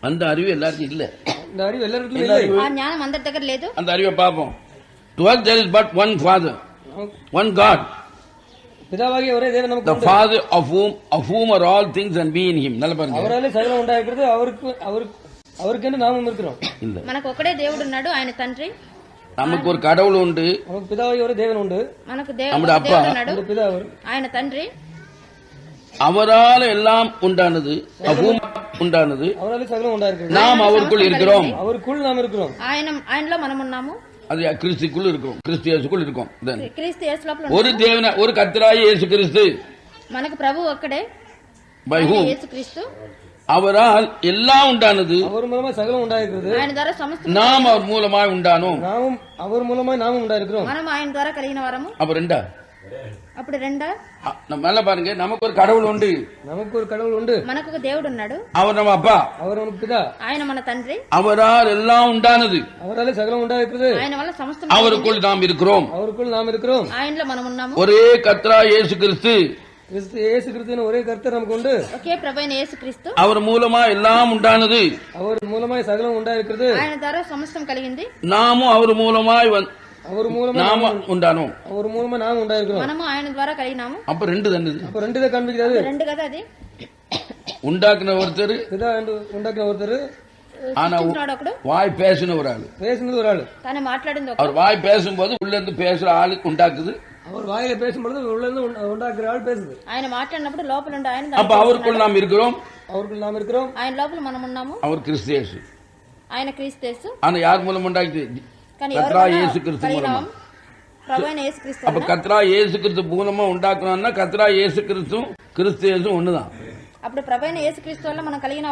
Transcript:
அந்த அறிவு எல்லாருக்கும் இல்ல. ஞாనం అందరి దగ్గర లేదు. அந்த அறிவை பார்ப்போம். To us there is but one Father, one God, பிதாவாகிய ஒரே தேவன் நமக்கு the Father of whom are all things and we in Him. நல்ல பாருங்க. அவராலே சகலம் உண்டாயிருக்கிறது, அவருக்கு நாமும் இருக்கிறோம். இல்ல, మనకు ఒకడే దేవుడు ఉన్నాడు, ఆయన తండ్రి. நமக்கு ஒரு கடவுள் உண்டு, நமக்கு பிதாவாகிய ஒரே தேவன் உண்டு, మనకు நம்முடைய அப்பா, దేవుడు பிதா அவர், ఆయన తండ్రి. அவரால் எல்லாம் உண்டானது, அவும் உண்டானது, அவராலே சகலம் உண்டாயிருக்கிறது, நாம் அவருக்குள் இருக்கிறோம். அவருக்குள் நாம் இருக்கிறோம். ఆయనలో మనం ఉన్నాము. அது கிறிஸ்துக்குள் இருக்கும், கிறிஸ்து இயேசுக்குள் இருக்கும். క్రీస్తు యేసు లోపల ஒரு தேவன, ஒரு கர்த்தராகிய இயேசு கிறிஸ்து, మనకు ప్రభువు ఒక్కడే, by whom, యేసు క్రీస్తు. அவரால் எல்லாம் உண்டானது, அவர் மூலமா சகலம் உண்டாயிருக்கிறது, ఆయన ద్వారా సమస్తం, நாம் அவர் மூலமாய் உண்டானோம், நாமும் அவர் மூலமாய் நாமும் உண்டாயிருக்கிறோம். మనం ఆయన ద్వారా కలిగిన వారము. அப்ப ரெண்டா? అప్పుడు రెండా? நம்ம மேல பாருங்க, நமக்கு ஒரு கடவுள் உண்டு, நமக்கு ஒரு கடவுள் உண்டு, మనకు ఒక దేవుడు ఉన్నాడు, அவர் நம்ம அப்பா, அவர் நமக்கு பிதா, ఆయన మన తండ్రి. அவரால் எல்லாம் உண்டானது, அவராலே சகலம் உண்டாயிருக்கிறது, ఆయన వల్ల సమస్తం, அவருக்குள் நாம் இருக்கிறோம், அவருக்குள் நாம் இருக்கிறோம். ఆయనలో మనం ఉన్నాము. ஒரே கர்த்தராகிய இயேசு கிறிஸ்து, இயேசு கிறிஸ்துவின் ஒரே கர்த்தர் நமக்கு உண்டு, ఒకే ప్రభువైన యేసు క్రీస్తు. அவர் மூலமா எல்லாம் உண்டானது, அவர் மூலமாய் சகலம் உண்டாயிருக்கிறது, ఆయన ద్వారా సమస్తం కలిగింది. நாமும் அவர் மூலமாய் அவர் மூலமா நாம உண்டானோம், அவர் மூலமா நாம் உண்டாயிருக்கிறோம். మనము ఆయన ద్వారా కలిగినాము. அப்ப ரெண்டு தண்டது. அப்ப ரெண்டு தான் காண்பிக்கிறது. రెండు కదా అది. உண்டாக்குன ஒருத்தர், பிதா உண்டாக்குன ஒருத்தர், ஆனா ఒకడు, வாய் பேசின ஒரு ஆளு, பேசினது ஒரு ஆளு, తాను మాట్లాడింది ఒకడు. அவர் வாய் பேசும்போது உள்ள இருந்து பேசுற ஆளு உண்டாக்குது, அவர் வாயில பேசும்பொழுது உள்ள இருந்து உண்டாக்குற ஆள் பேசுது. ఆయన మాట్లాడినప్పుడు లోపల ఉండే ఆయన, அப்ப அவருக்குள் நாம் இருக்கிறோம், அவருக்குள் நாம் இருக்கிறோம், ఆయన లోపల మనం ఉన్నాము. அவர் கிறிஸ்து இயேசு, ఆయన క్రీస్తు యేసు. ஆனா யார் மூலம் உண்டாக்குது? కానీ கர்த்தராகிய இயேசு கிறிஸ்து மூலமா. ప్రభువైన యేసు క్రీస్తు. அப்ப கர்த்தராகிய இயேசு கிறிஸ்து மூலமா உண்டாக்கணும்னா கர்த்தராகிய இயேசு கிறிஸ்து, கிறிஸ்து இயேசு ஒண்ணுதான். అప్పుడు ప్రభువైన యేసు క్రీస్తు వల్ల మనం కలిగిన